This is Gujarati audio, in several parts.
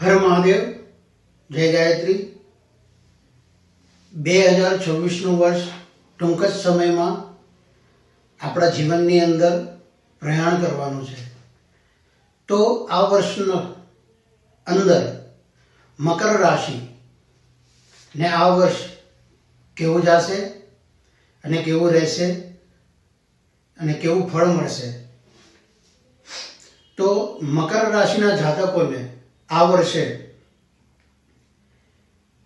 હર મહાદેવ, જય ગાયત્રી. 2026નું વર્ષ ટૂંક જ સમયમાં આપણા જીવનની અંદર પ્રયાણ કરવાનું છે. તો આ વર્ષના અંદર મકર રાશિ ને આ વર્ષ કેવું જશે અને કેવું રહેશે અને કેવું ફળ મળશે. તો મકર રાશિના જાતકોને આ વર્ષે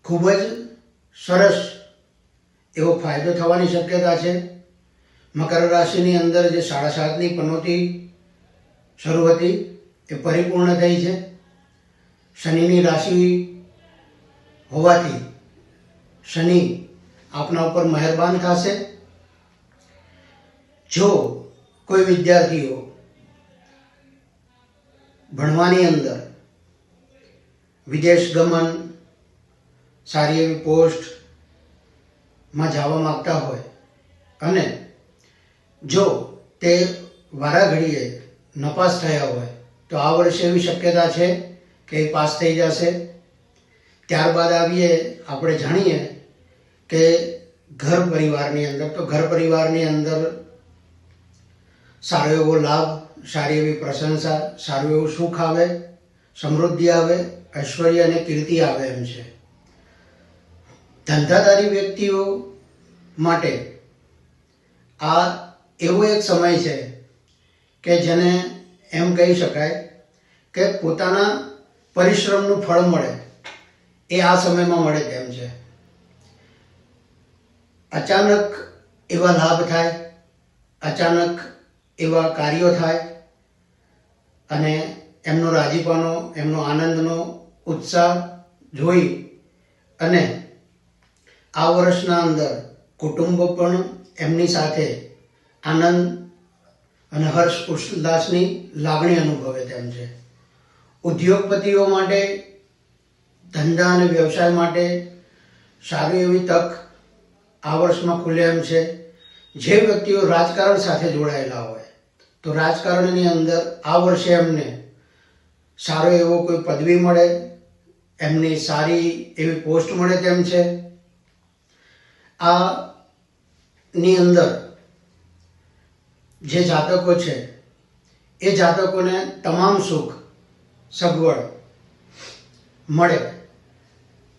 ખૂબ જ સરસ એવો ફાયદો થવાની શક્યતા છે. મકર રાશિની અંદર જે 7.5ની પનોતી શરૂ હતી એ પરિપૂર્ણ થઈ છે. શનિની રાશિ હોવાથી શનિ આપના ઉપર મહેરબાન થશે. જો કોઈ વિદ્યાર્થીઓ ભણવાની અંદર વિદેશ ગમન, સારી એવી પોસ્ટમાં જવા માગતા હોય અને જો તે વારાઘડીએ નપાસ થયા હોય તો આ વર્ષે એવી શક્યતા છે કે એ પાસ થઈ જશે. ત્યારબાદ આપણે જાણીએ કે ઘર પરિવારની અંદર, તો ઘર પરિવારની અંદર સારો એવો લાભ, સારી એવી પ્રશંસા, સારું એવું સુખ આવે, સમૃદ્ધિ આવે, ઐશ્વર્ય અને કીર્તિ આવે એમ છે. ધંધાદારી વ્યક્તિઓ માટે આ એવો એક સમય છે કે જેને એમ કહી શકાય કે પોતાના પરિશ્રમનું ફળ મળે એ આ સમયમાં મળે તેમ છે. અચાનક એવા લાભ થાય, અચાનક એવા કાર્યો થાય અને એમનો રાજીપાનો, એમનો આનંદનો ઉત્સાહ જોઈ અને આ વર્ષના અંદર કુટુંબો પણ એમની સાથે આનંદ અને હર્ષ ઉલ્લાસની લાગણી અનુભવે તેમ છે. ઉદ્યોગપતિઓ માટે, ધંધા અને વ્યવસાય માટે સારી એવી તક આ વર્ષમાં ખુલે એમ છે. જે વ્યક્તિઓ રાજકારણ સાથે જોડાયેલા હોય તો રાજકારણની અંદર આ વર્ષે એમને સારો એવો કોઈ પદવી મળે, એમની સારી એવી પોસ્ટ મળે તેમ છે. આની અંદર જે જાતકો છે એ જાતકોને તમામ સુખ સગવડ મળે.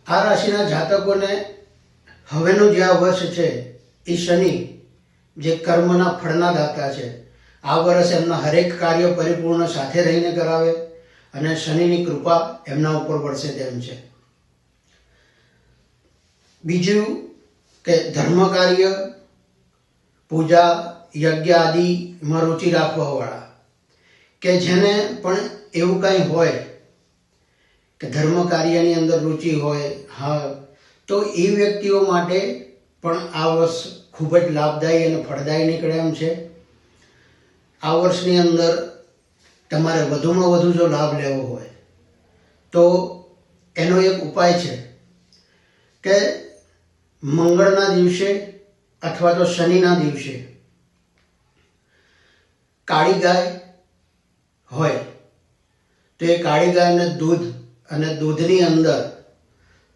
આ રાશિના જાતકોને હવેનું જે આ વર્ષ છે એ શનિ જે કર્મના ફળના દાતા છે, આ વર્ષ એમના હરેક કાર્ય પરિપૂર્ણ સાથે રહીને કરાવે અને શનિની કૃપા એમના ઉપર વરસે તેમ છે. બીજું કે ધર્મ કાર્ય, પૂજા, યજ્ઞ આદિમાં રુચિ રાખવાવાળા કે જેને પણ એવું કંઈ હોય કે ધર્મ કાર્યની અંદર રુચિ હોય, હા, તો એ વ્યક્તિઓ માટે પણ આ વર્ષ ખૂબ જ લાભદાયી અને ફળદાયી નીકળે એમ છે. આ વર્ષની અંદર તમારે વધુમાં વધુ જો લાભ લેવો હોય તો એનો એક ઉપાય છે કે મંગળના દિવસે અથવા તો શનિના દિવસે કાળી ગાય હોય તો એ કાળી ગાયને દૂધ અને દૂધની અંદર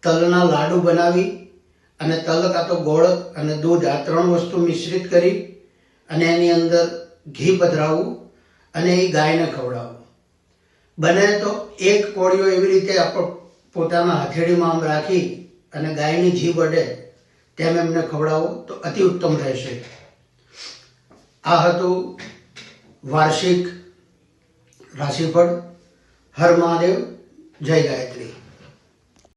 તલના લાડુ બનાવી અને તલ કાં તો ગોળ અને દૂધ આ 3 વસ્તુ મિશ્રિત કરી અને એની અંદર ઘી પધરાવવું અને એ ગાયને ખવડાવવું. બને તો એક કોળીઓ એવી રીતે પોતાના હથેળીમાં આમ રાખી અને ગાયની જીભ અડે તેમ એમને ખવડાવો તો અતિ ઉત્તમ રહેશે. આ હતું વાર્ષિક રાશિફળ. હર મહાદેવ, જય ગાયત્રી.